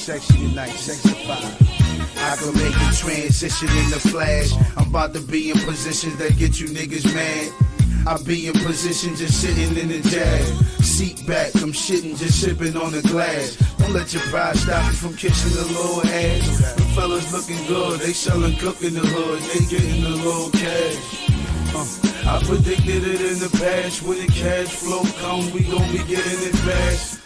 sexy tonight, sexified. I can make a transition in the flash. I'm about to be in positions that get you niggas mad. I be in position just sitting in the jag. Seat back, I'm shitting, just sipping on the glass. Don't let your pride stop you from kissing the little ass. The fellas looking good, they selling cook in the hood, they getting the little cash. I predicted it in the past. When the cash flow come, we gon' be getting it fast.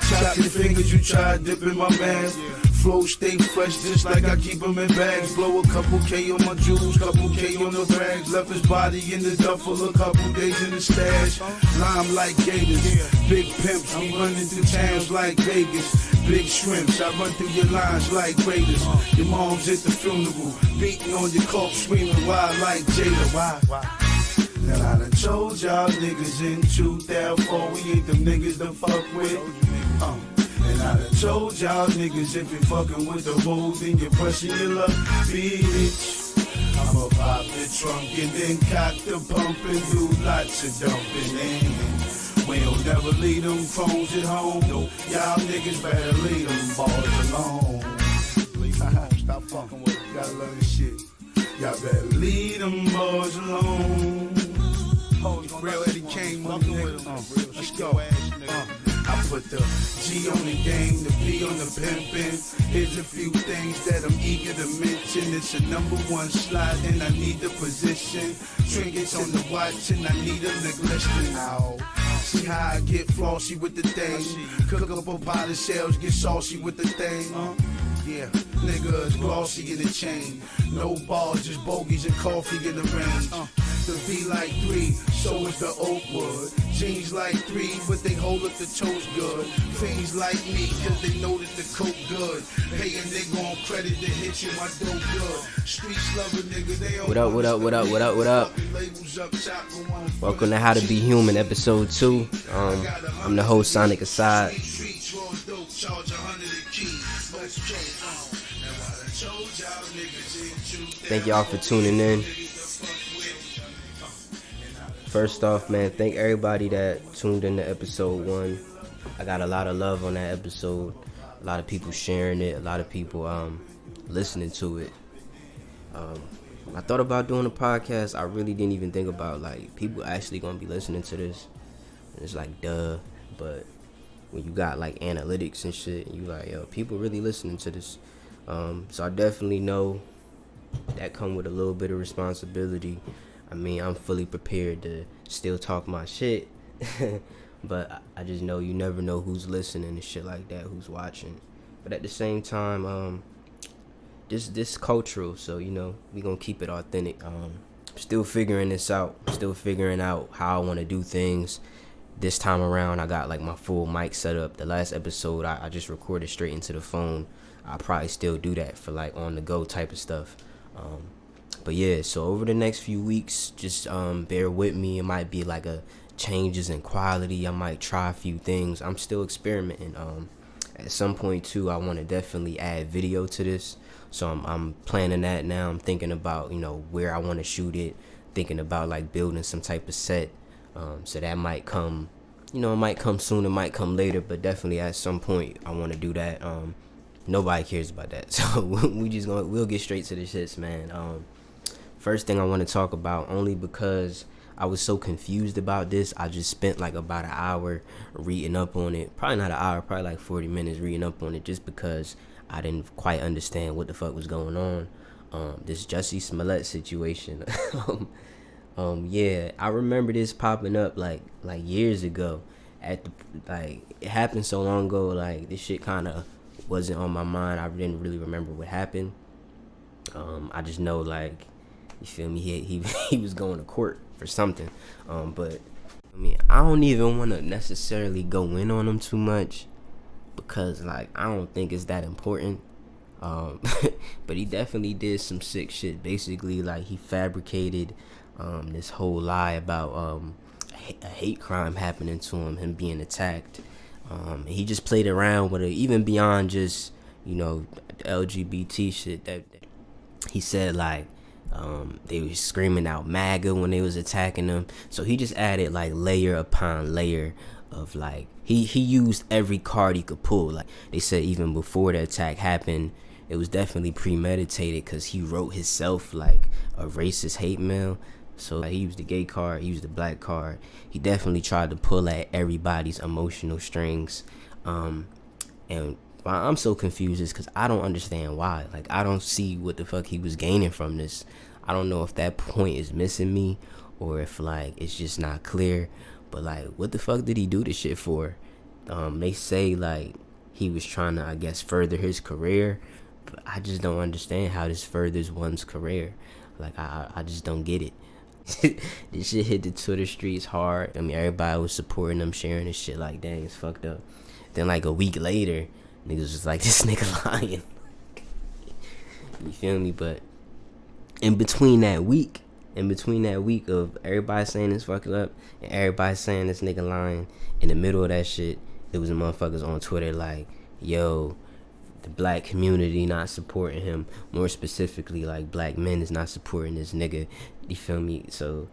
Chop your fingers, you try dipping my mask. Flow stay fresh just like I keep them in bags. Blow a couple K on my jewels, couple K on the bags. Left his body in the duffel, a couple days in the stash. Lime like gators, big pimps, we running through towns like Vegas. Big shrimps, I run through your lines like raiders. Your mom's at the funeral, beating on your corpse, screaming wild like Jada. Why? Now I done told y'all niggas in 2004 we ain't them niggas to fuck with. And I done told y'all niggas if you fucking with the hoes, then you're pressing your luck, bitch. I'ma pop the trunk and then cock the pump and do lots of dumping in. We'll never leave them phones at home. Y'all niggas better leave them balls alone. Stop fucking with them. Gotta love this shit. Y'all better leave them boys alone. Real Eddie Kane money, nigga. Let's go. I put the G on the game, the P on the pimpin'. Here's a few things that I'm eager to mention. It's a number one slot and I need the position. Trinkets on the watch and I need them to glisten. See how I get flossy with the thing. Cook up a pot of shells, get saucy with the thing. Yeah, nigga is glossy in the chain. No balls, just bogeys and coffee in the range. The V like 3, so is the oak wood. Jeans like 3, but they hold up the toast good. Fiends like me, cause they know that the coke good. Pay a nigga on credit to hit you, my dope good. Streets love a nigga, they all What up? Welcome to How to Be Human, episode 2. I'm the host, Sonic Asaad. Thank y'all for tuning in. First off, man, thank everybody that tuned in to episode 1. I got a lot of love on that episode. A lot of people sharing it. A lot of people listening to it. I thought about doing a podcast. I really didn't even think about, like, people actually gonna be listening to this. And it's like, duh. But when you got, like, analytics and shit, you like, yo, people really listening to this. So I definitely know that come with a little bit of responsibility. I mean, I'm fully prepared to still talk my shit, but I just know you never know who's listening and shit like that, who's watching. But at the same time, this cultural, so, you know, we gonna keep it authentic. Still figuring this out, still figuring out how I want to do things. This time around, I got, like, my full mic set up. The last episode, I just recorded straight into the phone. I'll probably still do that for, like, on the go type of stuff. But yeah, so over the next few weeks, just bear with me. It might be like a changes in quality. I might try a few things. I'm still experimenting. At some point too, I want to definitely add video to this. So I'm planning that now. I'm thinking about, you know, where I want to shoot it. Thinking about, like, building some type of set. So that might come, you know, it might come soon. It might come later. But definitely at some point, I want to do that. Nobody cares about that. So we'll get straight to the shits, man. First thing I want to talk about, only because I was so confused about this, I just spent like about an hour reading up on it. Probably not an hour, probably like 40 minutes reading up on it, just because I didn't quite understand what the fuck was going on. This Jussie Smollett situation. Yeah, I remember this popping up like years ago. It happened so long ago, like this shit kind of wasn't on my mind. I didn't really remember what happened. I just know, like, you feel me, he was going to court for something. But I mean, I don't even want to necessarily go in on him too much, because, like, I don't think it's that important. But he definitely did some sick shit. Basically, like, he fabricated this whole lie about a hate crime happening to him being attacked. He just played around with it, even beyond just, you know, the LGBT shit. That he said, like, they were screaming out MAGA when they was attacking him. So he just added, like, layer upon layer of like he used every card he could pull. Like they said, even before the attack happened, it was definitely premeditated because he wrote himself like a racist hate mail. So like, he used the gay card, he used the black card. He definitely tried to pull at everybody's emotional strings. And why I'm so confused is because I don't understand why. Like, I don't see what the fuck he was gaining from this. I don't know if that point is missing me or if like it's just not clear. But like, what the fuck did he do this shit for? They say like he was trying to, I guess, further his career, but I just don't understand how this furthers one's career. Like, I just don't get it. This shit hit the Twitter streets hard. I mean, everybody was supporting them, sharing this shit. Like, dang, it's fucked up. Then like a week later, niggas was like, this nigga lying. You feel me? But in between that week of everybody saying it's fucking up and everybody saying this nigga lying, in the middle of that shit, it was motherfuckers on Twitter like, yo, the black community not supporting him. More specifically, like, black men is not supporting this nigga. You feel me? So,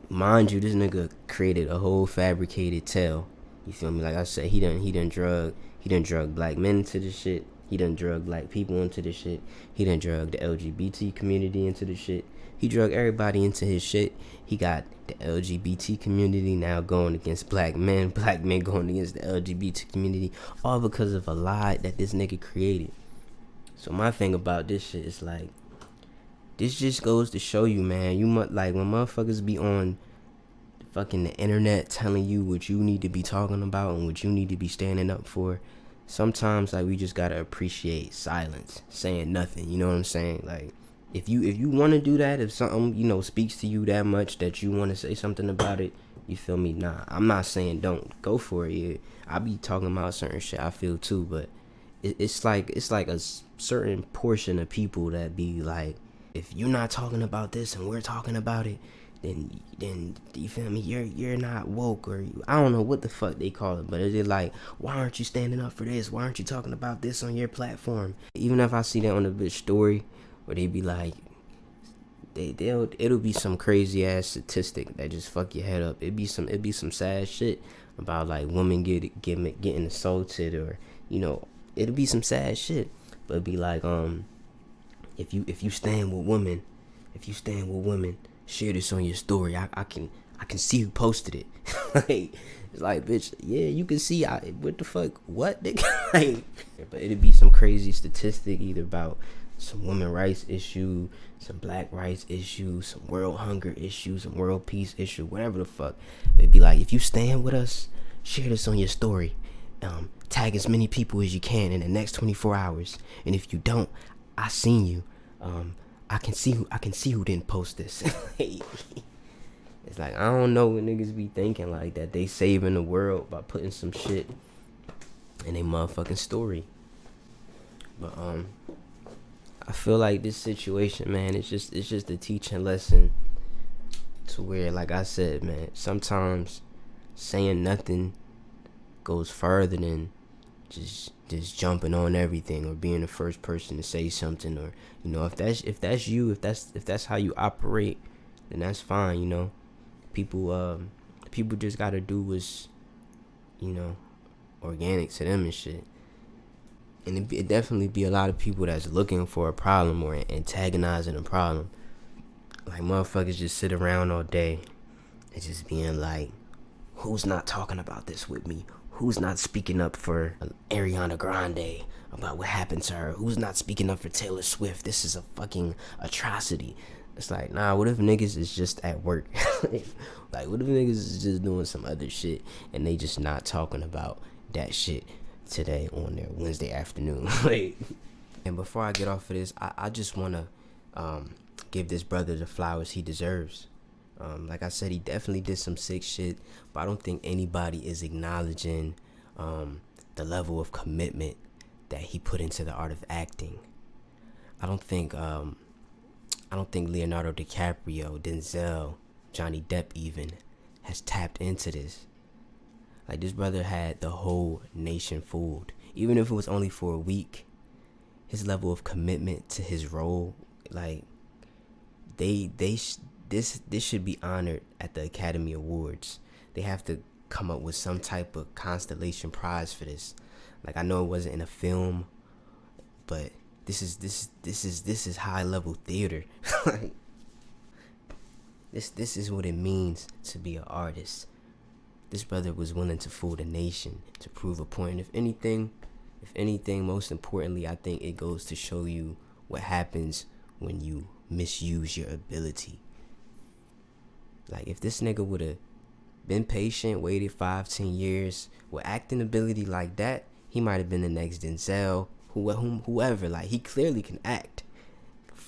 mind you, this nigga created a whole fabricated tale. You feel me? Like I said, he done drug black men into this shit. He done drug black people into this shit. He done drug the LGBT community into this shit. He drug everybody into his shit. He got the LGBT community now going against black men going against the LGBT community, all because of a lie that this nigga created. So my thing about this shit is like, this just goes to show you, man, you must, like, when motherfuckers be on fucking the internet telling you what you need to be talking about and what you need to be standing up for, sometimes like we just gotta appreciate silence, saying nothing. You know what I'm saying? Like, if you want to do that, if something, you know, speaks to you that much that you want to say something about it, you feel me? Nah, I'm not saying don't go for it. Yeah, I be talking about certain shit I feel too, but it's like a certain portion of people that be like, if you're not talking about this and we're talking about it, then you feel me? You're not woke, or I don't know what the fuck they call it, but it's like, why aren't you standing up for this? Why aren't you talking about this on your platform? Even if I see that on a bitch story, where they be like, it'll be some crazy ass statistic that just fuck your head up. It'd be some sad shit about like women getting assaulted, or, you know, it'll be some sad shit. But it'd be like, if you stand with women, share this on your story. I can see who posted it. Like, it's like, bitch, yeah, you can see. What the fuck? What? Like, but it'd be some crazy statistic either about some women rights issue, some black rights issue, some world hunger issue, some world peace issue, whatever the fuck. But it'd be like, if you stand with us, share this on your story. Tag as many people as you can in the next 24 hours. And if you don't, I seen you. I can see who didn't post this. It's like, I don't know what niggas be thinking, like that they saving the world by putting some shit in a motherfucking story. But I feel like this situation, man, it's just a teaching lesson to where, like I said, man, sometimes saying nothing goes further than just jumping on everything or being the first person to say something. Or, you know, if that's you, if that's how you operate, then that's fine. You know, people just gotta do what's, you know, organic to them and shit. And it definitely be a lot of people that's looking for a problem or antagonizing a problem. Like, motherfuckers just sit around all day and just being like, who's not talking about this with me? Who's not speaking up for Ariana Grande about what happened to her? Who's not speaking up for Taylor Swift? This is a fucking atrocity. It's like, nah, what if niggas is just at work? Like, what if niggas is just doing some other shit and they just not talking about that shit today on their Wednesday afternoon? Like, and before I get off of this, I just want to give this brother the flowers he deserves. Like I said, he definitely did some sick shit, but I don't think anybody is acknowledging the level of commitment that he put into the art of acting. I don't think Leonardo DiCaprio, Denzel, Johnny Depp even has tapped into this. Like, this brother had the whole nation fooled. Even if it was only for a week, his level of commitment to his role, like, this should be honored at the Academy Awards. They have to come up with some type of constellation prize for this. Like, I know it wasn't in a film, but this is high level theater. Like, this is what it means to be an artist. This brother was willing to fool the nation to prove a point. If anything, most importantly, I think it goes to show you what happens when you misuse your ability. Like, if this nigga would have been patient, waited 5-10 years with acting ability like that, he might have been the next Denzel, whoever. Like, he clearly can act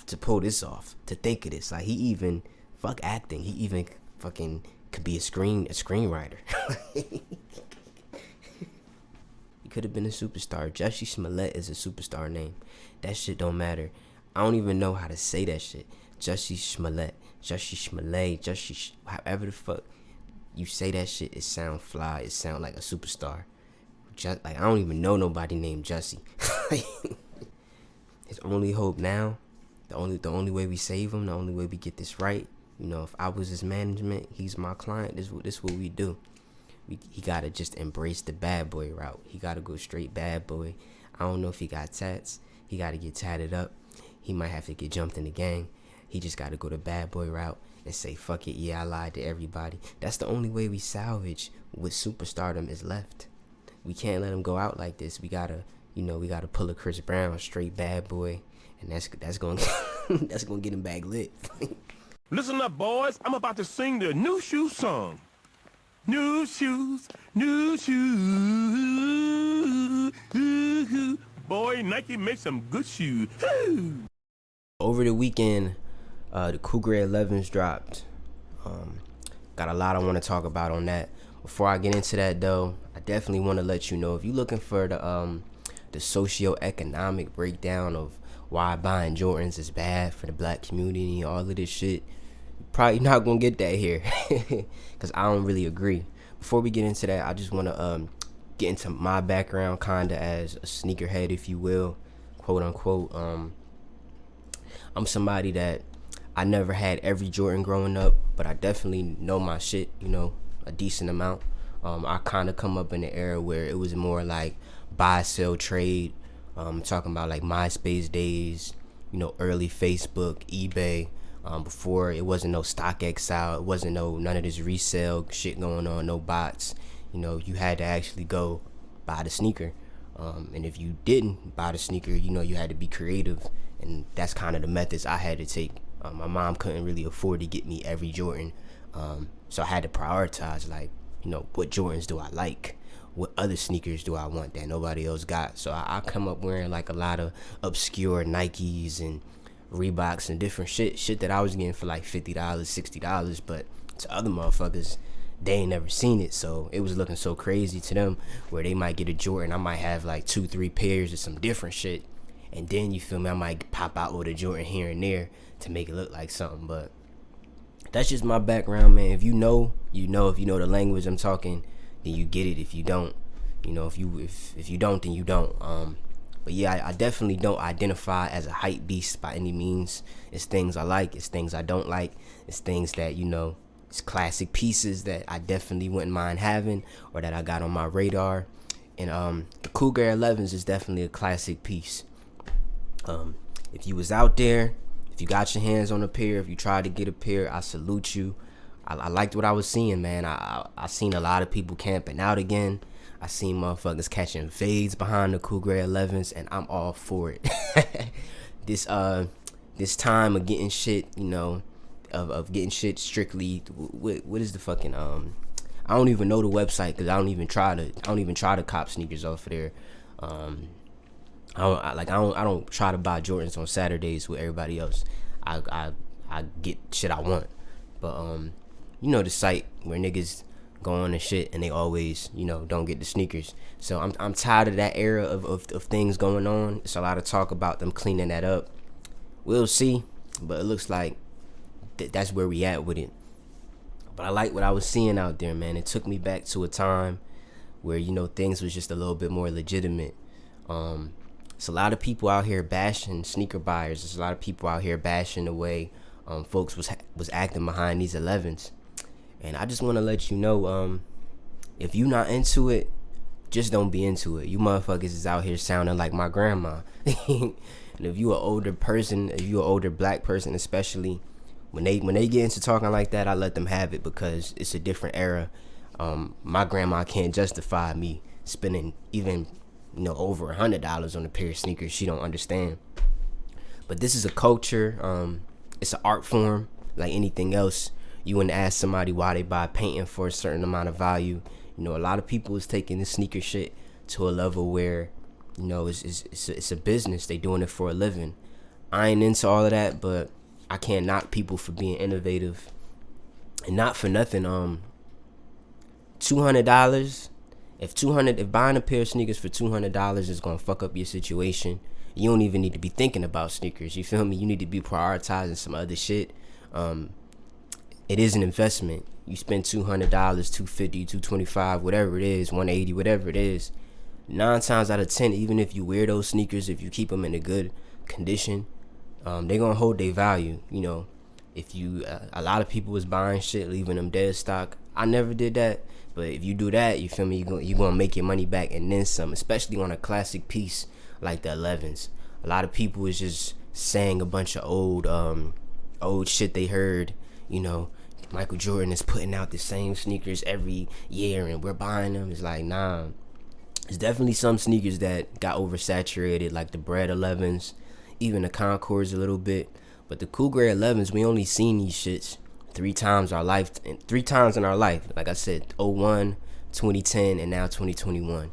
to pull this off, to think of this. Like, he even fuck acting. He even fucking could be a screenwriter. He could have been a superstar. Jussie Smollett is a superstar name. That shit don't matter. I don't even know how to say that shit. Jussie Smollett, however the fuck you say that shit, it sound fly. It sound like a superstar. Like, I don't even know nobody named Jussie. His only hope now, the only way we save him, the only way we get this right. You know, if I was his management, he's my client. This what we do. He gotta just embrace the bad boy route. He gotta go straight bad boy. I don't know if he got tats. He gotta get tatted up. He might have to get jumped in the gang. He just gotta go the bad boy route and say, fuck it, yeah, I lied to everybody. That's the only way we salvage what superstardom is left. We can't let him go out like this. We gotta pull a Chris Brown, straight bad boy, and that's gonna that's gonna get him back lit. Listen up, boys. I'm about to sing the New Shoes song. New shoes, new shoes. Boy, Nike makes some good shoes. Over the weekend, the Cougar 11s dropped. Got a lot I want to talk about on that. Before I get into that, though, I definitely want to let you know, if you're looking for the socio-economic breakdown of why buying Jordans is bad for the black community and all of this shit, you're probably not going to get that here. Because I don't really agree. Before we get into that, I just want to get into my background kind of as a sneakerhead, if you will, quote unquote. I'm somebody that I never had every Jordan growing up, but I definitely know my shit, a decent amount. I kind of come up in the era where it was more like buy, sell, trade. Talking about like MySpace days, early Facebook, eBay. Before it wasn't no StockX out, it wasn't none of this resale shit going on, no bots. You had to actually go buy the sneaker. And if you didn't buy the sneaker, you had to be creative. And that's kind of the methods I had to take. My mom couldn't really afford to get me every Jordan. So I had to prioritize, like, what Jordans do I like? What other sneakers do I want that nobody else got? So I come up wearing like a lot of obscure Nikes and Reeboks and different shit that I was getting for like $50, $60. But to other motherfuckers, they ain't never seen it. So it was looking so crazy to them where they might get a Jordan. I might have like 2-3 pairs of some different shit. And then, you feel me, I might pop out with a Jordan here and there to make it look like something. But that's just my background, man. If you know, you know. If you know the language I'm talking, then you get it. If you don't, if you don't, then you don't. But yeah, I definitely don't identify as a hype beast by any means. It's things I like, it's things I don't like, it's things that, it's classic pieces that I definitely wouldn't mind having or that I got on my radar. And the Cougar 11s is definitely a classic piece. If you was out there, if you got your hands on a pair, if you tried to get a pair, I salute you. I liked what I was seeing, man. I seen a lot of people camping out again. I seen motherfuckers catching fades behind the Cougar 11s, and I'm all for it. This time of getting shit, of getting shit strictly. What is the fucking I don't even know the website because I don't even try to cop sneakers off of there. I don't try to buy Jordans on Saturdays with everybody else. I get shit I want, but the site where niggas go on and shit and they always don't get the sneakers. So I'm tired of that era of things going on. It's a lot of talk about them cleaning that up. We'll see, but it looks like that's where we at with it. But I like what I was seeing out there, man. It took me back to a time where things was just a little bit more legitimate. It's a lot of people out here bashing sneaker buyers. There's a lot of people out here bashing the way folks was acting behind these 11s. And I just want to let you know, If you not into it, just don't be into it. You motherfuckers is out here sounding like my grandma. And if you an older person, if you an older black person especially, when they get into talking like that, I let them have it because it's a different era. My grandma can't justify me spending even, over $100 on a pair of sneakers. She don't understand. But this is a culture. It's an art form like anything else. You wouldn't ask somebody why they buy painting for a certain amount of value. A lot of people is taking this sneaker shit to a level where, it's a business. They doing it for a living. I ain't into all of that, but I can't knock people for being innovative. And not for nothing, $200. If buying a pair of sneakers for $200 is gonna fuck up your situation, you don't even need to be thinking about sneakers. You feel me? You need to be prioritizing some other shit. It is an investment. You spend $200, $250, $225, whatever it is, $180, whatever it is. 9 times out of 10, even if you wear those sneakers, if you keep them in a good condition, they're gonna hold their value. If you, a lot of people was buying shit, leaving them dead stock. I never did that, but if you do that, you feel me? You gonna make your money back and then some, especially on a classic piece like the 11s. A lot of people is just saying a bunch of old shit they heard. Michael Jordan is putting out the same sneakers every year and we're buying them. It's like, nah. There's definitely some sneakers that got oversaturated, like the Bread 11s, even the Concords a little bit. But the Cool Grey 11s, we only seen these shits 3 times in our life. Like I said, 01, 2010, and now 2021.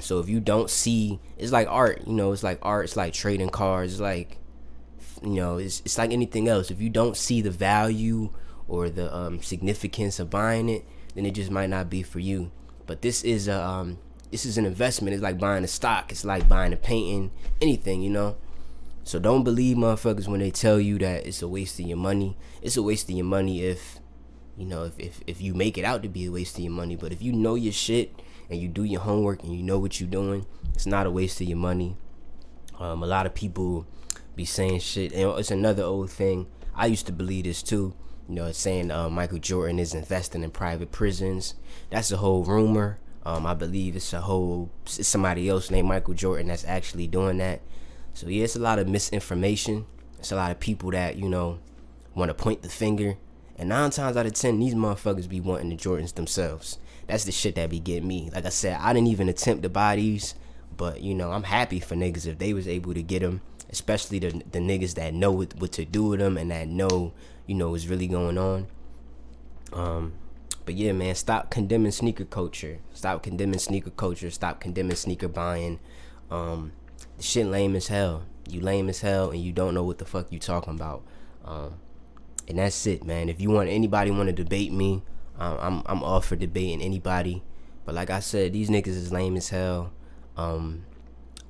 So if you don't see, it's like art. It's like art. It's like trading cards. It's like, it's like anything else. If you don't see the value or the significance of buying it, then it just might not be for you. But this is an investment. It's like buying a stock. It's like buying a painting, anything, So don't believe motherfuckers when they tell you that it's a waste of your money. It's a waste of your money if you make it out to be a waste of your money. But if you know your shit and you do your homework and you know what you're doing, it's not a waste of your money. A lot of people be saying shit, and it's another old thing. I used to believe this too. It's saying Michael Jordan is investing in private prisons. That's a whole rumor. I believe it's somebody else named Michael Jordan that's actually doing that. So yeah, it's a lot of misinformation. It's a lot of people that, want to point the finger. And 9 times out of 10, these motherfuckers be wanting the Jordans themselves. That's the shit that be getting me. Like I said, I didn't even attempt to buy these. But, I'm happy for niggas if they was able to get them. Especially the niggas that know what to do with them and that know, what's really going on. But yeah, man, stop condemning sneaker culture. Stop condemning sneaker buying. The shit lame as hell. You lame as hell and you don't know what the fuck you talking about. And that's it, man. If anybody want to debate me, I'm all for debating anybody. But like I said, these niggas is lame as hell.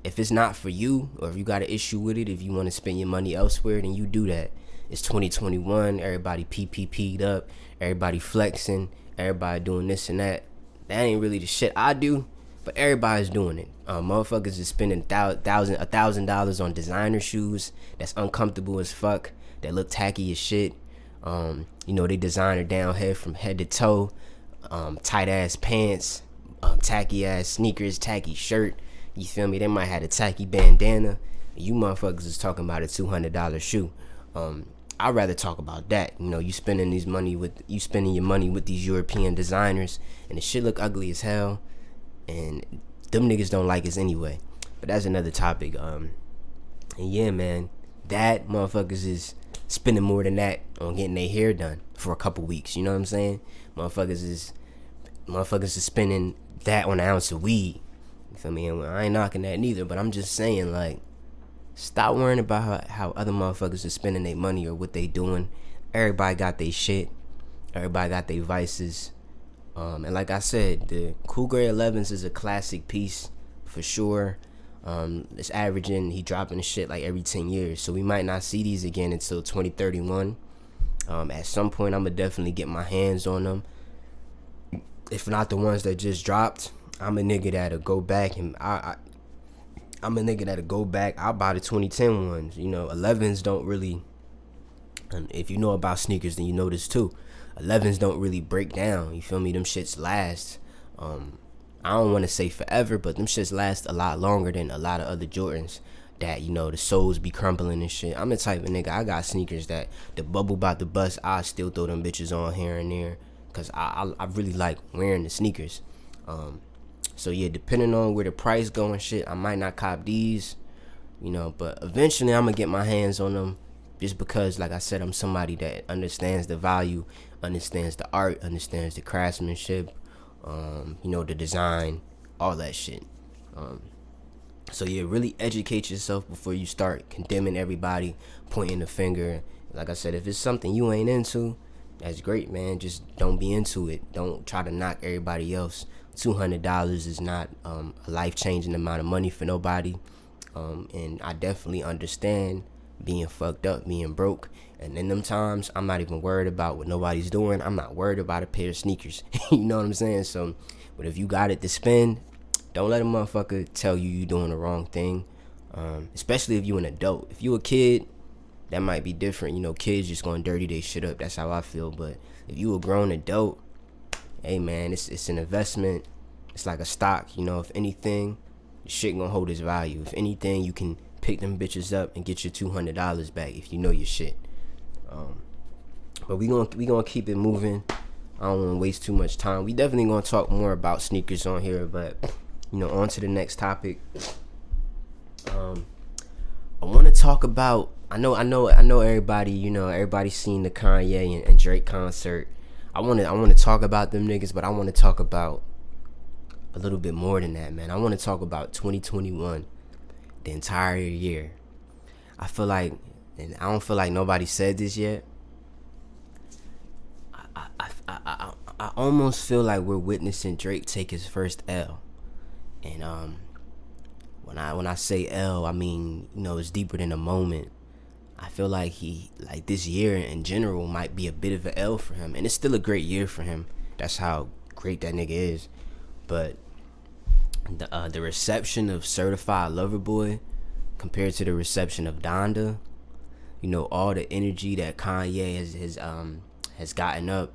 If it's not for you, or if you got an issue with it, if you want to spend your money elsewhere, then you do that. It's 2021. Everybody PPP'd up. Everybody flexing. Everybody doing this and that. That ain't really the shit I do, but everybody's doing it. Motherfuckers is spending $1,000 on designer shoes that's uncomfortable as fuck, that look tacky as shit. They designer down from head to toe, tight ass pants, tacky ass sneakers, tacky shirt. You feel me? They might have a tacky bandana. You motherfuckers is talking about a $200 shoe. I'd rather talk about that. You spending your money with these European designers, and the shit look ugly as hell, and them niggas don't like us anyway. But that's another topic. And yeah, man, that motherfuckers is spending more than that on getting their hair done for a couple weeks. You know what I'm saying? Motherfuckers is spending that on an ounce of weed. You feel me? And I ain't knocking that neither, but I'm just saying, like, stop worrying about how other motherfuckers are spending their money or what they doing. Everybody got their shit. Everybody got their vices. And like I said, the Cool Grey 11s is a classic piece for sure. It's averaging, he dropping the shit like every 10 years. So we might not see these again until 2031. At some point, I'm going to definitely get my hands on them. If not the ones that just dropped, I'm a nigga that'll go back and I'm a nigga that'll go back. I'll buy the 2010 ones. 11s don't really, and if you know about sneakers, then you know this too. 11s don't really break down. You feel me? Them shits last. I don't want to say forever, but them shits last a lot longer than a lot of other Jordans that, you know, the soles be crumbling and shit. I'm the type of nigga, I got sneakers that the bubble about to bust, I still throw them bitches on here and there, because I really like wearing the sneakers. So yeah, depending on where the price going, shit, I might not cop these, you know, but eventually I'm gonna get my hands on them, just because, like I said, I'm somebody that understands the value, understands the art, understands the craftsmanship, you know, the design, all that shit. So yeah, really educate yourself before you start condemning everybody, pointing the finger. Like I said, if it's something you ain't into, that's great, man. Just don't be into it. Don't try to knock everybody else. $200 is not a life-changing amount of money for nobody. And I definitely understand being fucked up, being broke. And in them times, I'm not even worried about what nobody's doing. I'm not worried about a pair of sneakers. You know what I'm saying? So, but if you got it to spend, don't let a motherfucker tell you doing the wrong thing. Especially if you an adult. If you a kid, that might be different. You know, kids just gonna dirty their shit up. That's how I feel. But if you a grown adult, hey man, it's an investment. It's like a stock. You know, if anything, the shit gonna hold its value. If anything, you can pick them bitches up and get your $200 back if you know your shit. But we gonna keep it moving. I don't want to waste too much time. We definitely gonna talk more about sneakers on here, but you know, on to the next topic. I want to talk about. I know. Everybody, you know, everybody's seen the Kanye and Drake concert. I want to talk about them niggas, but I want to talk about a little bit more than that, man. I want to talk about 2021, the entire year. I feel like, and I don't feel like nobody said this yet. I almost feel like we're witnessing Drake take his first L. And when I say L, I mean, you know, it's deeper than a moment. I feel like this year in general might be a bit of an L for him, and it's still a great year for him. That's how great that nigga is. But the reception of Certified Lover Boy compared to the reception of Donda, you know, all the energy that Kanye has gotten up,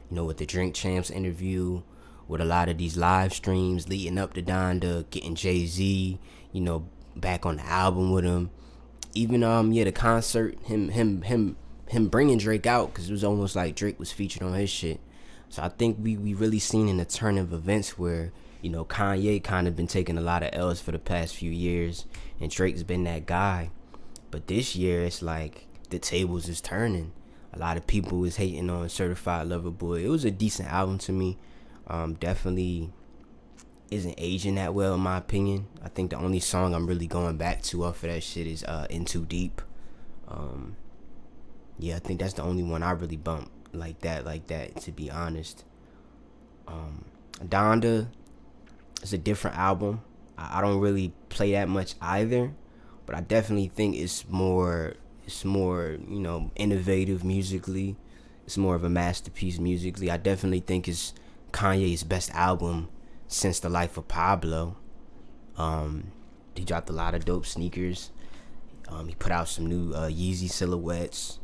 you know, with the Drink Champs interview, with a lot of these live streams leading up to Donda, getting Jay-Z, you know, back on the album with him. Even the concert, him bringing Drake out, because it was almost like Drake was featured on his shit. So I think we really seen in a turn of events where, you know, Kanye kind of been taking a lot of L's for the past few years, and Drake's been that guy. But this year, it's like the tables is turning. A lot of people is hating on Certified Lover Boy. It was a decent album to me. Definitely isn't aging that well in my opinion. I think the only song I'm really going back to off of that shit is In Too Deep. Yeah, I think that's the only one I really bump like that, to be honest. Donda is a different album. I don't really play that much either, but I definitely think it's more, you know, innovative musically. It's more of a masterpiece musically. I definitely think it's Kanye's best album since The Life of Pablo. He dropped a lot of dope sneakers. He put out some new Yeezy silhouettes.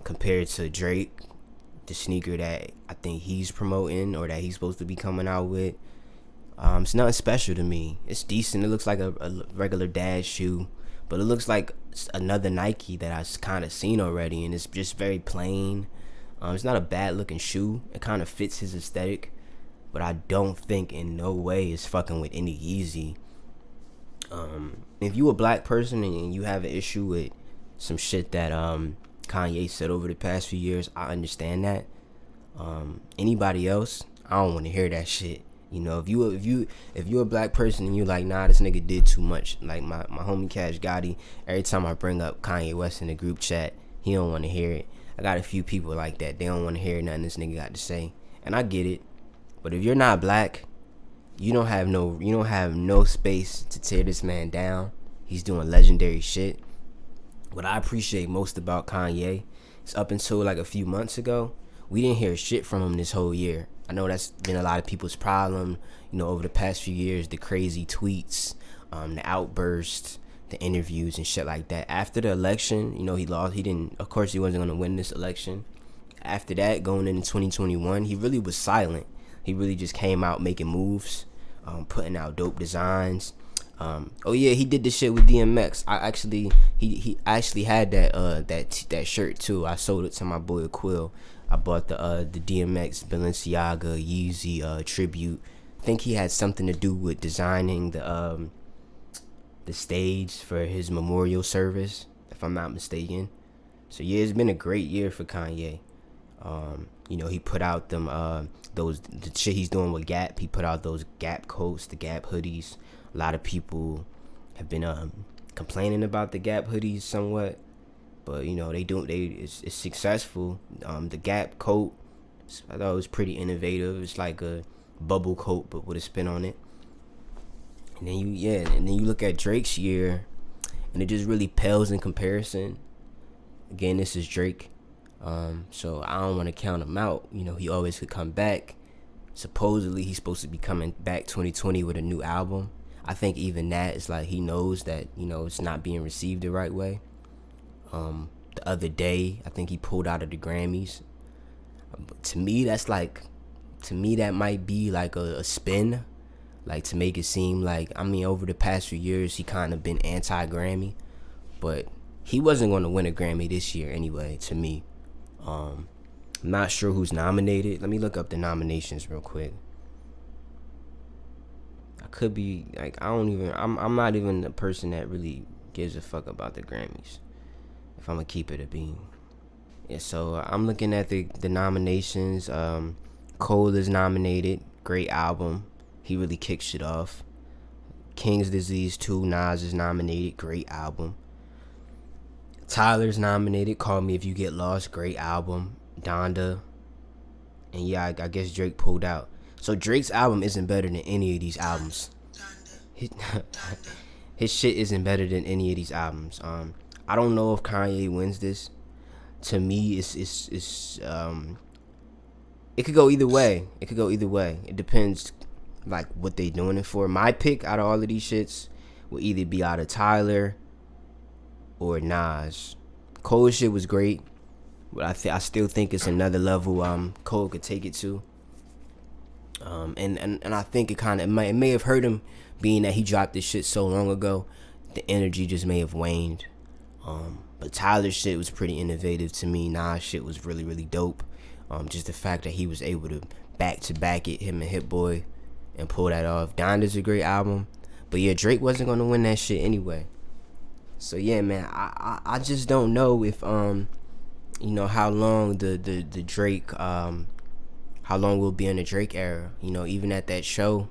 Compared to Drake, the sneaker that I think he's promoting or that he's supposed to be coming out with, it's nothing special to me. It's decent. It looks like a regular dad shoe, but it looks like another Nike that I've kind of seen already, and it's just very plain. It's not a bad looking shoe. It kind of fits his aesthetic, but I don't think in no way is fucking with any Yeezy. If you a black person and you have an issue with some shit that Kanye said over the past few years, I understand that. Anybody else, I don't want to hear that shit. You know, if you a black person and you like, nah, this nigga did too much. Like my homie Cash Gotti, every time I bring up Kanye West in the group chat, he don't want to hear it. I got a few people like that. They don't want to hear nothing this nigga got to say, and I get it. But if you're not black, you don't have no space to tear this man down. He's doing legendary shit. What I appreciate most about Kanye is up until like a few months ago, we didn't hear shit from him this whole year. I know that's been a lot of people's problem, you know, over the past few years, the crazy tweets, the outbursts, the interviews and shit like that. After the election, you know, he lost. He didn't, of course he wasn't going to win this election. after that, going into 2021, he really was silent. He really just came out making moves, putting out dope designs. Oh yeah, he did this shit with DMX. He actually had that shirt too. I sold it to my boy Quill. I bought the DMX Balenciaga Yeezy tribute. I think he had something to do with designing the stage for his memorial service, if I'm not mistaken. So yeah, it's been a great year for Kanye. He put out them the shit he's doing with Gap. He put out those Gap coats, the Gap hoodies. A lot of people have been complaining about the Gap hoodies somewhat, but it's successful. The Gap coat, I thought it was pretty innovative. It's like a bubble coat but with a spin on it. And then you look at Drake's year, and it just really pales in comparison. Again, this is Drake, so I don't want to count him out. He always could come back. Supposedly he's supposed to be coming back 2020 with a new album. I think even that is like he knows that it's not being received the right way. The other day, I think he pulled out of the Grammys. To me, that might be like a spin, like to make it seem like, over the past few years he kind of been anti-Grammy, but he wasn't going to win a Grammy this year anyway. To me, I'm not sure who's nominated. Let me look up the nominations real quick. I could be like, I'm not even a person that really gives a fuck about the Grammys, if I'm gonna keep it a bean. Yeah, so I'm looking at the nominations. Cole is nominated, great album, he really kicks shit off. King's Disease 2, Nas is nominated, great album. Tyler's nominated, Call Me If You Get Lost, great album. Donda, and yeah, I guess Drake pulled out. So Drake's album isn't better than any of these albums. His shit isn't better than any of these albums. I don't know if Kanye wins this. To me, it's it could go either way. It depends like what they doing it for. My pick out of all of these shits will either be out of Tyler or Nas. Cole's shit was great, but I still think it's another level Cole could take it to. And I think it may have hurt him, being that he dropped this shit so long ago. The energy just may have waned. But Tyler's shit was pretty innovative to me. Nas shit was really, really dope. Just the fact that he was able to back it, him and Hit Boy, and pull that off. Donda's a great album, but yeah, Drake wasn't gonna win that shit anyway. So yeah, man, I just don't know if how long the Drake how long we'll be in the Drake era. Even at that show,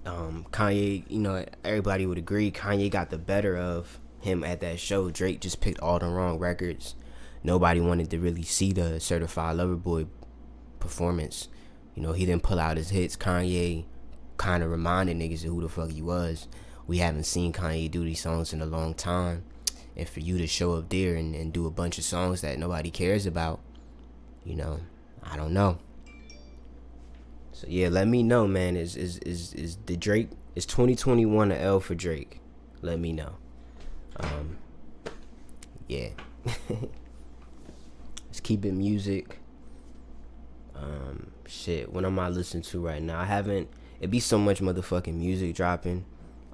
Kanye, everybody would agree Kanye got the better of him at that show. Drake just picked all the wrong records. Nobody wanted to really see the Certified Lover Boy performance. He didn't pull out his hits. Kanye kind of reminded niggas of who the fuck he was. We haven't seen Kanye do these songs in a long time, and for you to show up there and do a bunch of songs that nobody cares about, I don't know. So yeah, let me know, man. Is the Drake, is 2021 a L for Drake? Let me know. Yeah. Let's keep it music. Shit, what am I listening to right now? It be so much motherfucking music dropping.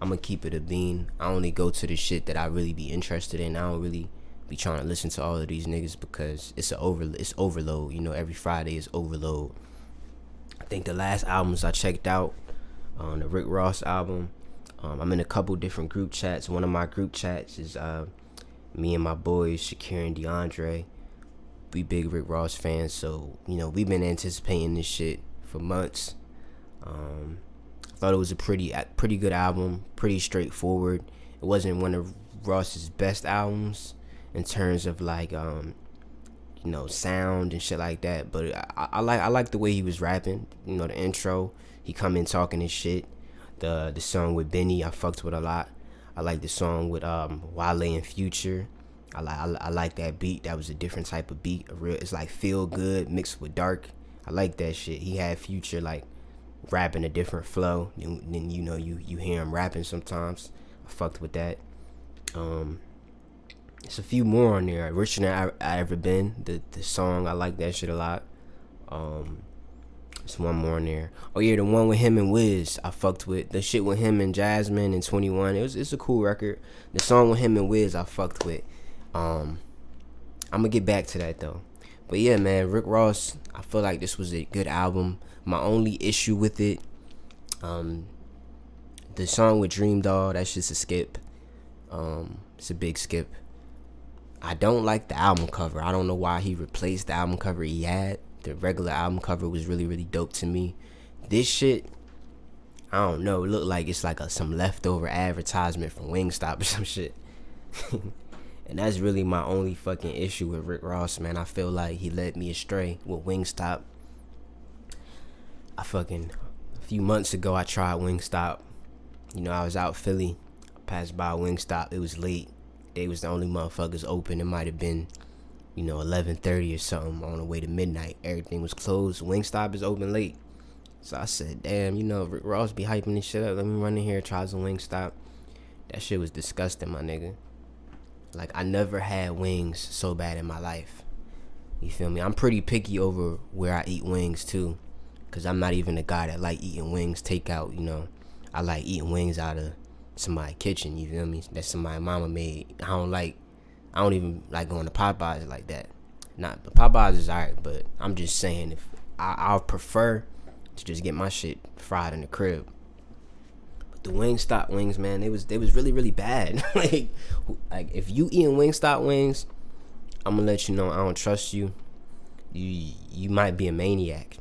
I'm gonna keep it a bean. I only go to the shit that I really be interested in. I don't really be trying to listen to all of these niggas because it's overload. Every Friday is overload. I think the last albums I checked out, the Rick Ross album. I'm in a couple different group chats. One of my group chats is me and my boys Shakir and DeAndre. We big Rick Ross fans, so we've been anticipating this shit for months. Thought it was a pretty good album, pretty straightforward. It wasn't one of Ross's best albums in terms of like sound and shit like that, but I like the way he was rapping. The intro, he come in talking his shit. The song with Benny, I fucked with a lot. I like the song with Wale and Future. I like that beat. That was a different type of beat. It's like feel good mixed with dark. I like that shit. He had Future like rapping a different flow than you hear him rapping sometimes. I fucked with that. It's a few more on there. Richer Than I Ever Been. The song, I like that shit a lot. There's one more on there. Oh yeah, the one with him and Wiz, I fucked with. The shit with him and Jasmine and 21. It's a cool record. The song with him and Wiz, I fucked with. I'm gonna get back to that though. But yeah, man, Rick Ross, I feel like this was a good album. My only issue with it, the song with Dream Doll, that's just a skip. It's a big skip. I don't like the album cover. I don't know why he replaced the album cover he had. The regular album cover was really, really dope to me. This shit, I don't know. It looked like it's like some leftover advertisement from Wingstop or some shit. And that's really my only fucking issue with Rick Ross, man. I feel like he led me astray with Wingstop. A few months ago, I tried Wingstop. You know, I was out Philly. I passed by Wingstop. It was late. They was the only motherfuckers open. It might have been, 11:30 or something on the way to midnight. Everything was closed. Wingstop is open late. So I said, damn, Rick Ross be hyping this shit up. Let me run in here, try some Wingstop. That shit was disgusting, my nigga. Like, I never had wings so bad in my life. You feel me? I'm pretty picky over where I eat wings, too. Because I'm not even a guy that like eating wings takeout, I like eating wings out of somebody's kitchen, you feel me? That somebody's mama made. I don't even like going to Popeyes like that. The Popeyes is alright, but I'm just saying, if I'll prefer to just get my shit fried in the crib. But the Wingstop wings, man, they was really, really bad. like if you eating Wingstop wings, I'm gonna let you know I don't trust you. You might be a maniac.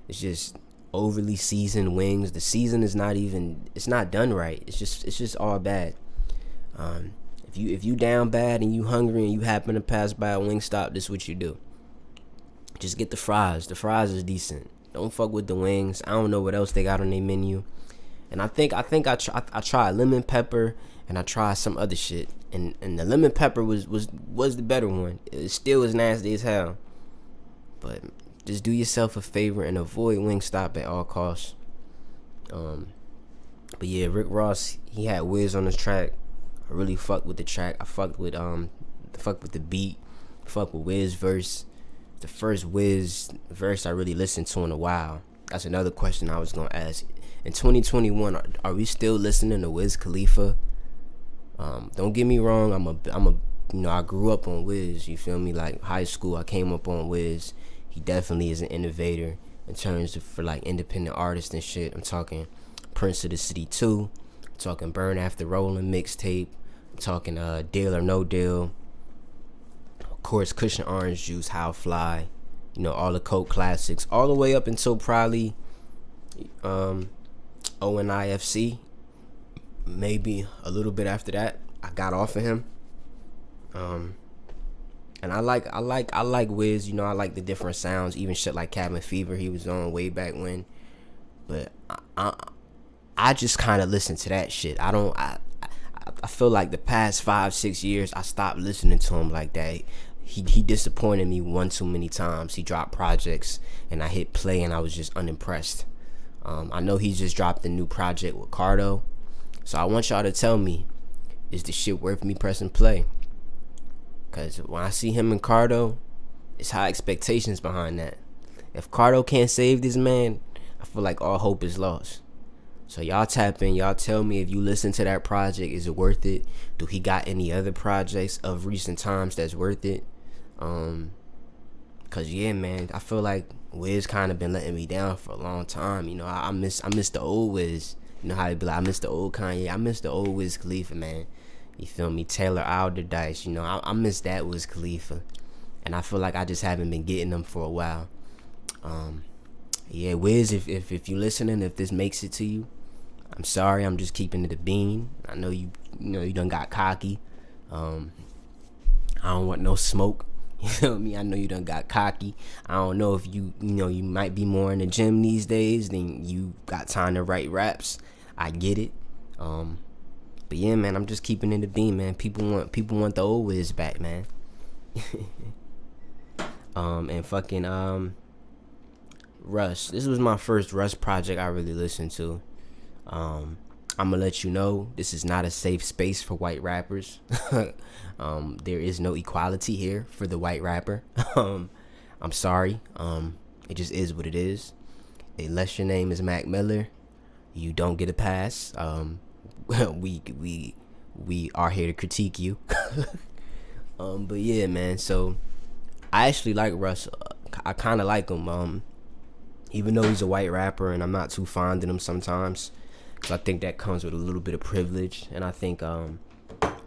It's just overly seasoned wings. The season is it's not done right. It's just all bad. If you down bad and you hungry and you happen to pass by a Wingstop, this is what you do. Just get the fries. The fries is decent. Don't fuck with the wings. I don't know what else they got on their menu. And I think I tried lemon pepper and I tried some other shit. And the lemon pepper was the better one. It still was nasty as hell. But just do yourself a favor and avoid Wingstop at all costs. But yeah, Rick Ross, he had Wiz on the track. I really fucked with the track. I fucked with the beat. Fucked with Wiz verse. The first Wiz verse I really listened to in a while. That's another question I was gonna ask. In 2021, are we still listening to Wiz Khalifa? Don't get me wrong. I grew up on Wiz. You feel me? Like high school, I came up on Wiz. He definitely is an innovator in terms of for like independent artists and shit. I'm talking Prince of the City 2. I'm talking Burn After Rolling mixtape. I'm talking Deal or No Deal. Of course, Cushion Orange Juice, How Fly. All the Coke classics. All the way up until probably ONIFC. Maybe a little bit after that, I got off of him. And I like Wiz. I like the different sounds. Even shit like Cabin Fever, he was on way back when. But I just kind of listen to that shit. I feel like the past 5-6 years I stopped listening to him like that. He disappointed me one too many times. He dropped projects and I hit play and I was just unimpressed. I know he just dropped a new project with Cardo. So I want y'all to tell me, is the shit worth me pressing play? Because when I see him and Cardo, it's high expectations behind that. If Cardo can't save this man, I feel like all hope is lost. So y'all tap in, y'all tell me if you listen to that project, is it worth it? Do he got any other projects of recent times that's worth it? Cause yeah, man, I feel like Wiz kind of been letting me down for a long time. I miss the old Wiz. You know how they be like, I miss the old Kanye. I miss the old Wiz Khalifa, man. You feel me? Taylor Alderdice. I miss that Wiz Khalifa, and I feel like I just haven't been getting them for a while. Yeah, Wiz, if you listening, if this makes it to you, I'm sorry. I'm just keeping it a bean. I know you done got cocky. I don't want no smoke. You feel me? I know you done got cocky. I don't know if you might be more in the gym these days than you got time to write raps. I get it. But yeah, man, I'm just keeping it a bean, man. People want the old Wiz back, man. And fucking Russ. This was my first Russ project I really listened to. I'm gonna let you know this is not a safe space for white rappers. There is no equality here for the white rapper. I'm sorry. It just is what it is. Unless your name is Mac Miller, you don't get a pass. We are here to critique you. But yeah, man. So I actually like Russ. I kind of like him. Even though he's a white rapper, and I'm not too fond of him sometimes. I think that comes with a little bit of privilege, and I think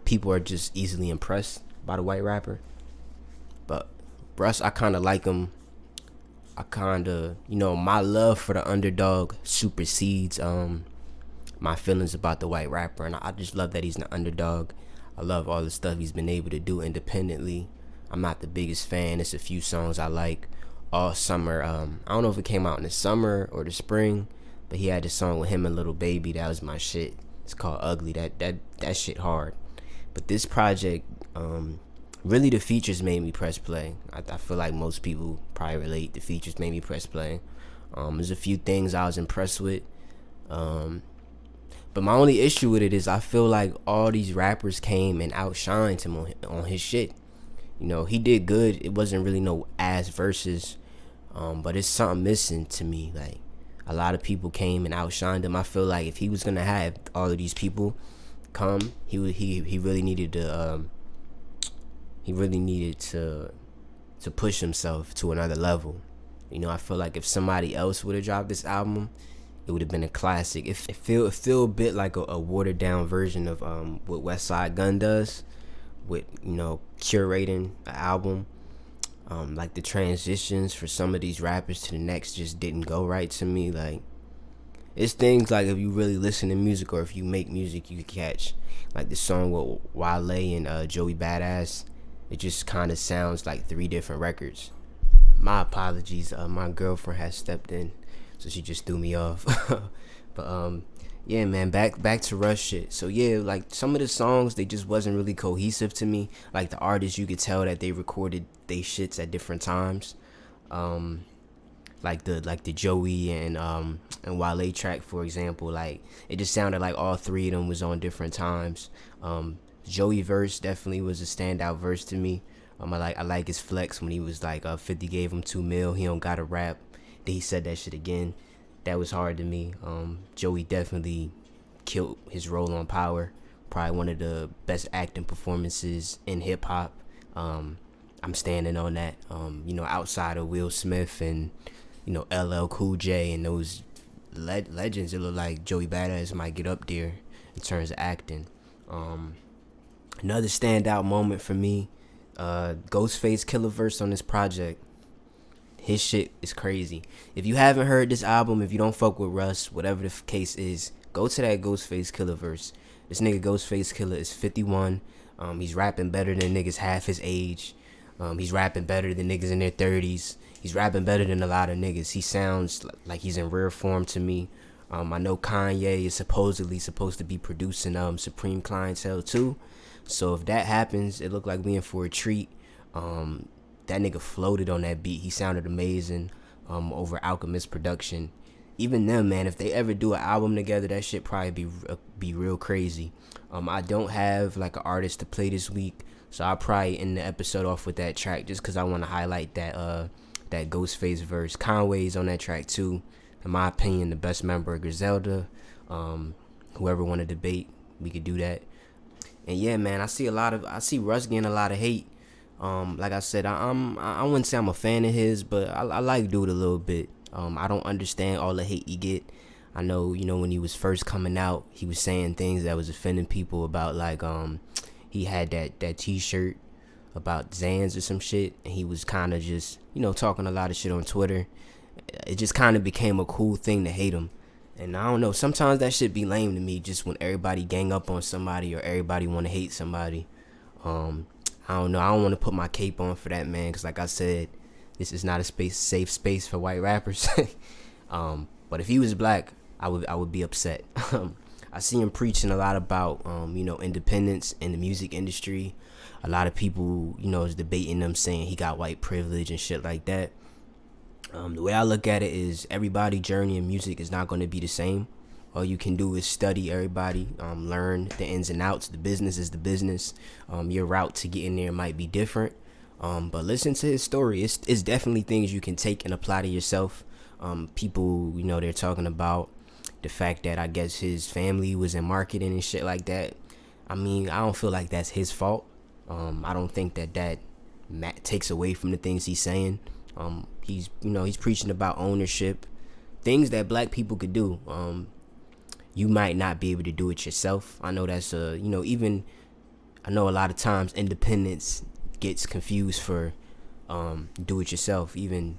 people are just easily impressed by the white rapper. But Russ, I kind of like him. I kind of, my love for the underdog supersedes my feelings about the white rapper, and I just love that he's an underdog. I love all the stuff he's been able to do independently. I'm not the biggest fan. It's a few songs I like all summer. I don't know if it came out in the summer or the spring, but he had this song with him and Lil Baby. That was my shit. It's called Ugly. That shit hard. But this project, really the features made me press play. I feel like most people probably relate. The features made me press play. There's a few things I was impressed with. But my only issue with it is I feel like all these rappers came and outshined him on his shit. He did good. It wasn't really no ass verses. But it's something missing to me. Like, a lot of people came and outshined him. I feel like if he was gonna have all of these people come, he really needed to push himself to another level. I feel like if somebody else would have dropped this album, it would have been a classic. It feel a bit like a watered down version of what Westside Gunn does with curating an album. Like the transitions for some of these rappers to the next just didn't go right to me. Like, it's things like if you really listen to music or if you make music, you can catch. Like the song with Wale and Joey Badass, it just kind of sounds like 3 different records. My apologies. My girlfriend has stepped in, so she just threw me off. But yeah, man, back to Russ shit. So yeah, like some of the songs, they just wasn't really cohesive to me. Like the artists, you could tell that they recorded they shits at different times. Like the Joey and Wale track, for example, like it just sounded like all 3 of them was on different times. Joey verse definitely was a standout verse to me. I like his flex when he was like 50 gave him $2 million, he don't gotta rap. Then he said that shit again. That was hard to me. Joey definitely killed his role on Power. Probably one of the best acting performances in hip hop. I'm standing on that. Outside of Will Smith and LL Cool J and those legends, it look like Joey Badass might get up there in terms of acting. Another standout moment for me, Ghostface Killah verse on this project. His shit is crazy. If you haven't heard this album, if you don't fuck with Russ, whatever the case is, go to that Ghostface Killah verse. This nigga Ghostface Killah is 51. He's rapping better than niggas half his age. He's rapping better than niggas in their 30s. He's rapping better than a lot of niggas. He sounds like he's in rare form to me. I know Kanye is supposedly supposed to be producing Supreme Clientele too. So if that happens, it looked like we in for a treat. That nigga floated on that beat. He sounded amazing over Alchemist production. Even them, man, if they ever do an album together, that shit probably be real crazy. I don't have like an artist to play this week, so I'll probably end the episode off with that track just because I want to highlight that Ghostface verse. Conway's on that track too. In my opinion, the best member of Griselda. Whoever want to debate, we could do that. And yeah, man, I see Russ getting a lot of hate. Like I said, I wouldn't say I'm a fan of his, but I like dude a little bit. I don't understand all the hate he get. I know, when he was first coming out, he was saying things that was offending people about like he had that t-shirt about Zans or some shit, and he was kind of just talking a lot of shit on Twitter. It just kind of became a cool thing to hate him. And I don't know, sometimes that shit be lame to me, just when everybody gang up on somebody or everybody want to hate somebody. I don't know, I don't want to put my cape on for that, man, because like I said, this is not a safe space for white rappers. But if he was black, I would be upset. I see him preaching a lot about independence in the music industry. A lot of people is debating him, saying he got white privilege and shit like that. The way I look at it is everybody journey in music is not going to be the same. All you can do is study everybody, learn the ins and outs. The business is the business. Your route to get in there might be different, but listen to his story. It's definitely things you can take and apply to yourself. People, they're talking about the fact that I guess his family was in marketing and shit like that. I mean, I don't feel like that's his fault. I don't think that takes away from the things he's saying. He's preaching about ownership, things that black people could do. You might not be able to do it yourself. I know that's I know a lot of times independence gets confused for do it yourself, even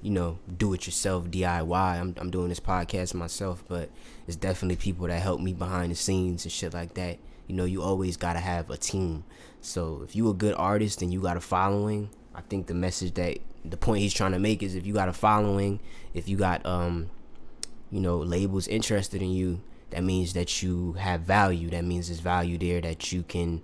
do it yourself DIY. I'm doing this podcast myself, but it's definitely people that help me behind the scenes and shit like that. You always gotta have a team. So if you a good artist and you got a following, I think the point he's trying to make is if you got a following, if you got labels interested in you, that means that you have value. That means there's value there that you can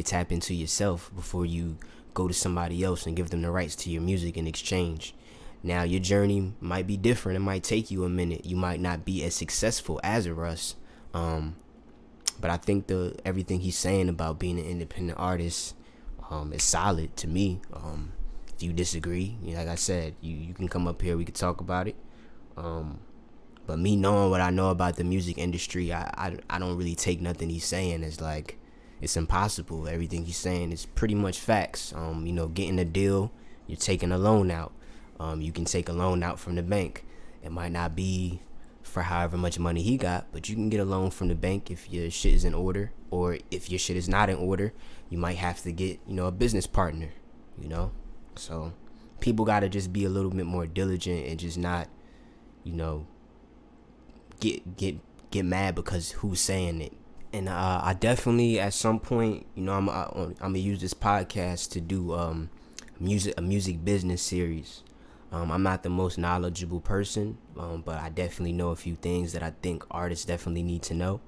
tap into yourself before you go to somebody else and give them the rights to your music in exchange. Now your journey might be different. It might take you a minute. You might not be as successful as a Russ. But I think everything he's saying about being an independent artist is solid to me. If you disagree, like I said, you can come up here, we could talk about it. But me knowing what I know about the music industry, I don't really take nothing he's saying as like it's impossible. Everything he's saying is pretty much facts. Getting a deal, you're taking a loan out. You can take a loan out from the bank. It might not be for however much money he got, but you can get a loan from the bank if your shit is in order, or if your shit is not in order, you might have to get a business partner. So people gotta just be a little bit more diligent and just not get mad because who's saying it. And I definitely at some point I'm gonna use this podcast to do a music business series. I'm not the most knowledgeable person, but I definitely know a few things that I think artists definitely need to know.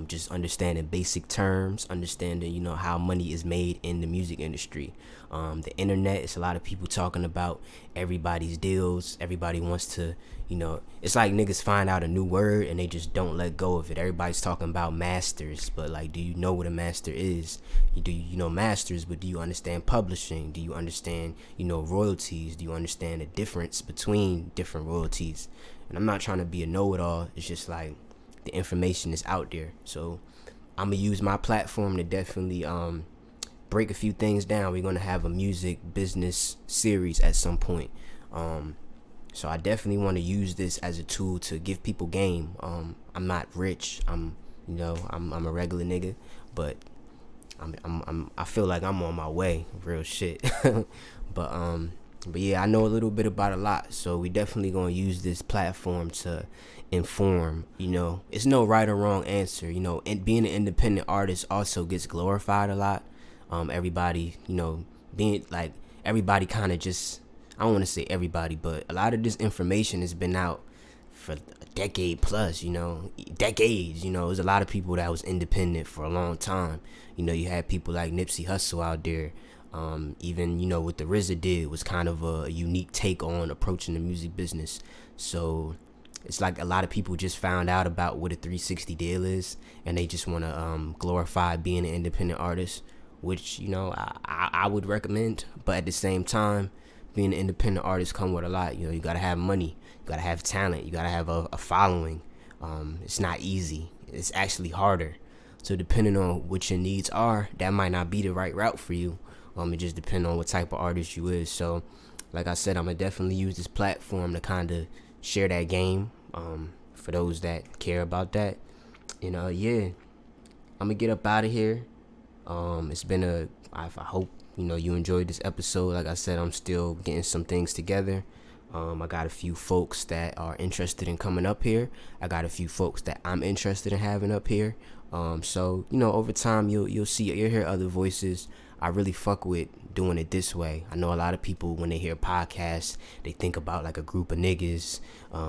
Just understanding basic terms, understanding, how money is made in the music industry. The internet, it's a lot of people talking about everybody's deals. Everybody wants to, it's like niggas find out a new word and they just don't let go of it. Everybody's talking about masters, but like, do you know what a master is? Do you know masters, but do you understand publishing? Do you understand, royalties? Do you understand the difference between different royalties? And I'm not trying to be a know-it-all. It's just like, the information is out there, so I'm gonna use my platform to definitely break a few things down. We're gonna have a music business series at some point, so I definitely want to use this as a tool to give people game. I'm not rich. I'm a regular nigga, but I feel like I'm on my way, real shit. But yeah, I know a little bit about a lot, so we definitely gonna use this platform to inform. It's no right or wrong answer. And being an independent artist also gets glorified a lot. Everybody, being like everybody kind of just, I don't want to say everybody, but a lot of this information has been out for a decade plus. Decades. There's a lot of people that was independent for a long time. You had people like Nipsey Hussle out there. Even what the RZA did was kind of a unique take on approaching the music business. So it's like a lot of people just found out about what a 360 deal is, and they just want to glorify being an independent artist, which I would recommend. But at the same time, being an independent artist come with a lot. You gotta have money, you gotta have talent, you gotta have a following. It's not easy. It's actually harder. So depending on what your needs are, that might not be the right route for you. It just depends on what type of artist you is. So like I said, I'm gonna definitely use this platform to kind of share that game for those that care about that. And yeah, I'm gonna get up out of here. It's been I hope you enjoyed this episode. Like I said, I'm still getting some things together. I got a few folks that are interested in coming up here. I got a few folks that I'm interested in having up here. So over time you'll hear other voices. I really fuck with doing it this way. I know a lot of people, when they hear podcasts, they think about like a group of niggas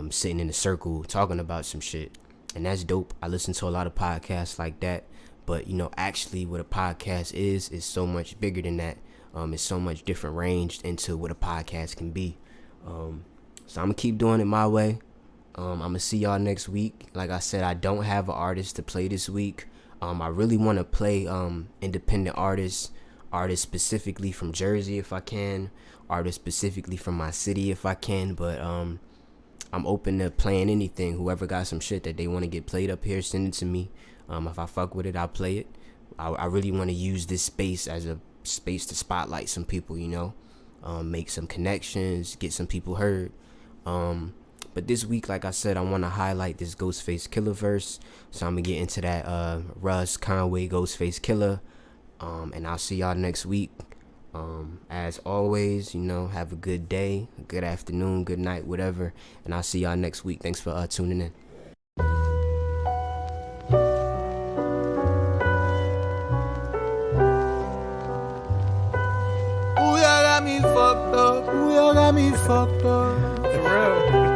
sitting in a circle talking about some shit, and that's dope. I listen to a lot of podcasts like that, but actually what a podcast is so much bigger than that. It's so much different ranged into what a podcast can be. So I'm gonna keep doing it my way. I'm gonna see y'all next week. Like I said, I don't have an artist to play this week. I really want to play independent artists specifically from Jersey if I can, artists specifically from my city if I can, but I'm open to playing anything. Whoever got some shit that they want to get played up here, send it to me. If I fuck with it, I'll play it. I really want to use this space as a space to spotlight some people, you know, make some connections, get some people heard. But this week, like I said, I want to highlight this Ghostface Killah verse. So I'm going to get into that Russ, Conway, Ghostface Killah. And I'll see y'all next week. As always, you know, have a good day, good afternoon, good night, whatever. And I'll see y'all next week. Thanks for tuning in. Ooh, y'all got me fucked up. Ooh, y'all got me fucked up. For real.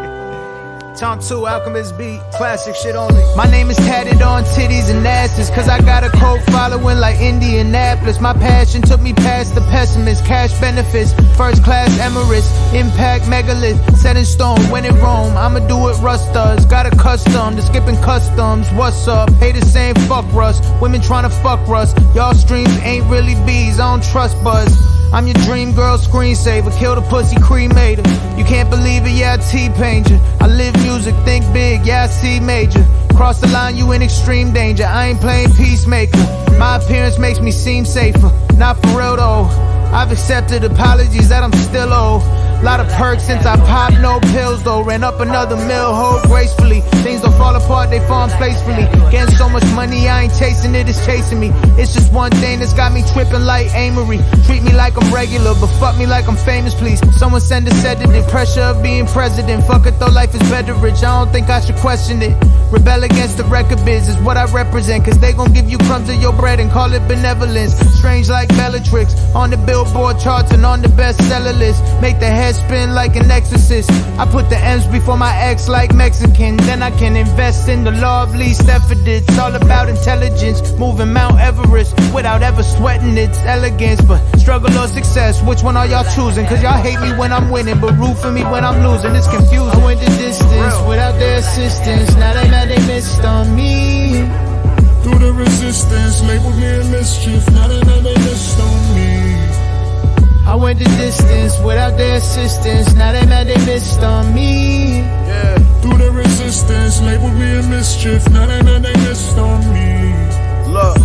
Tom 2, Alchemist beat, classic shit only. My name is tatted on titties and asses, cause I got a cult following like Indianapolis. My passion took me past the pessimist. Cash benefits, first class Emirates, impact megalith, set in stone, when in Rome. I'ma do what Russ does, got a custom, to skipping customs. What's up? Haters saying fuck Russ, women trying to fuck Russ. Y'all streams ain't really bees, I don't trust buzz. I'm your dream girl screensaver, kill the pussy, cremate her. You can't believe it, yeah, I T-paint you. I live music, think big, yeah, I see major. Cross the line, you in extreme danger. I ain't playing peacemaker. My appearance makes me seem safer. Not for real though. I've accepted apologies that I'm still owe. Lot of perks since I popped, no pills though. Ran up another mill, hold gracefully. Things don't fall apart, they fall in placefully. Getting so much money, I ain't chasing it, it's chasing me. It's just one thing that's got me tripping like Amory. Treat me like I'm regular, but fuck me like I'm famous, please. Someone send a sedative, pressure of being president. Fuck it though, life is better rich, I don't think I should question it. Rebel against the record biz is what I represent, cause they gon' give you crumbs of your bread and call it benevolence. Strange like Bellatrix, on the Billboard charts and on the bestseller list. Make the head spin like an exorcist. I put the M's before my X like Mexican. Then I can invest in the law of least effort. It's all about intelligence, moving Mount Everest without ever sweating its elegance. But struggle or success, which one are y'all choosing? Cause y'all hate me when I'm winning, but root for me when I'm losing. It's confusing. I went the distance without their assistance. Now they mad they missed on me. Through the resistance, labeled me a mischief. Now they mad they missed on me. I went the distance without their assistance. Now they mad they missed on me. Yeah. Through the resistance, labeled me a mischief. Now they mad they missed on me. Look,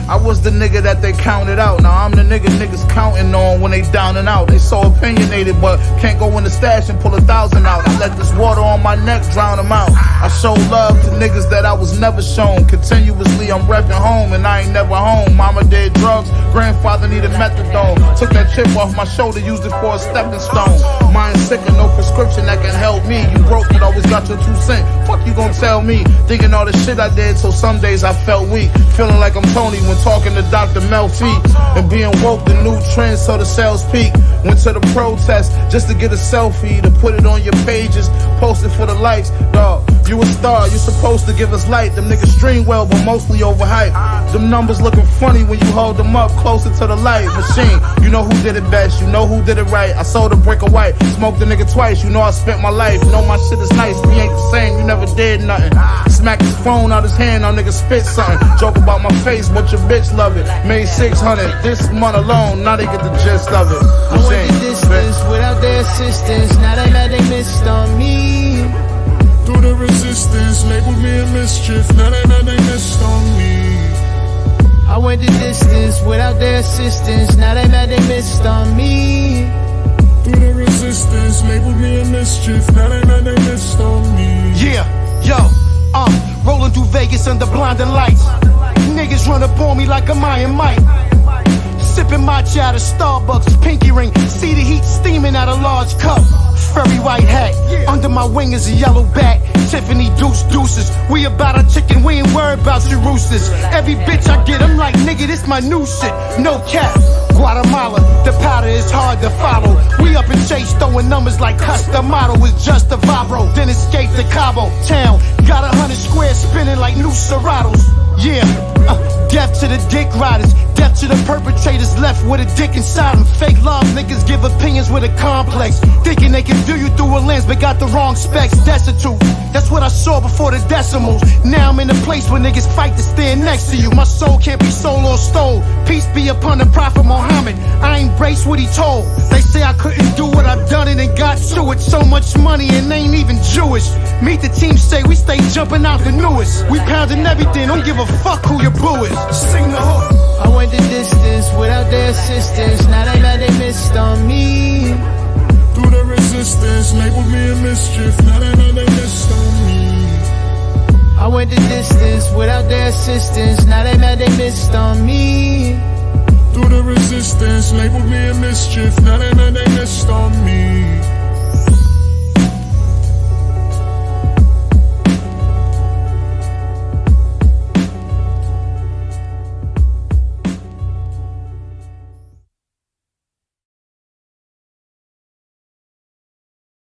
I was the nigga that they counted out. Now I'm the nigga niggas counting on when they down and out. They so opinionated, but can't go in the stash and pull 1,000 out. I let this water on my neck drown them out. I show love to niggas that I was never shown. Continuously I'm repping home and I ain't never home. Mama did drugs, grandfather needed methadone. Took that chip off my shoulder, used it for a stepping stone. Mind sick and no prescription that can help me. You broke but always got your 2 cents. Fuck you gon' tell me? Thinking all the shit I did, so some days I felt weak. Feeling like I'm Tony when talking to Dr. Mel Feet. And being woke, the new trend, so the sales peak. Went to the protest just to get a selfie, to put it on your pages, post it for the likes. Dog, you a star, you supposed to give us light. Them niggas stream well, but mostly overhyped. Them numbers looking funny when you hold them up closer to the light. Machine, you know who did it best, you know who did it right. I sold a brick of white, smoked the nigga twice. You know I spent my life, know my shit is nice. We ain't the same, you never did nothing. Smack his phone out his hand, our nigga spit something. Joke about my face, but your bitch love it. Made 600 this month alone, now they get the gist of it. I went the distance without their assistance. Now they mad they missed on me. Through the resistance, labeled me a mischief. Now they mad they missed on me. I went the distance without their assistance. Now they mad they missed on me. Through the resistance, labeled me a mischief. Now they mad they missed on me. Yeah, yo, rolling through Vegas under blinding lights. Niggas run up on me like a Mayan Mike. Sipping matcha out of Starbucks, pinky ring. See the heat steaming out a large cup. Furry white hat, under my wing is a yellow bat. Tiffany deuces, we about our chicken, we ain't worried about you roosters. Every bitch I get, I'm like, nigga, this my new shit, no cap. Guatemala, the powder is hard to follow. We up in Chase, throwing numbers like custom model is just a vibro. Then escape to Cabo town, got 100 squares spinning like new Seratos. Yeah, Death to the dick riders, death to the perpetrators left with a dick inside them. Fake love niggas give opinions with a complex, thinking they can view you through a lens but got the wrong specs. That's the truth, that's what I saw before the decimals. Now I'm in a place where niggas fight to stand next to you. My soul can't be sold or stole. Peace be upon the Prophet Muhammad, I embrace what he told. They say I couldn't do what I've done and then got to it. So much money and ain't even Jewish. Meet the team, say we stay jumping out the newest. We pounding everything, don't give a fuck who your boo is. Sing the hook. I went the distance without their assistance. Now they mad they missed on me. Through the resistance, labeled me a mischief. Now they know they missed on me. I went the distance without their assistance. Now they mad they missed on me. Through the resistance, labeled me a mischief. Now they know they missed on me.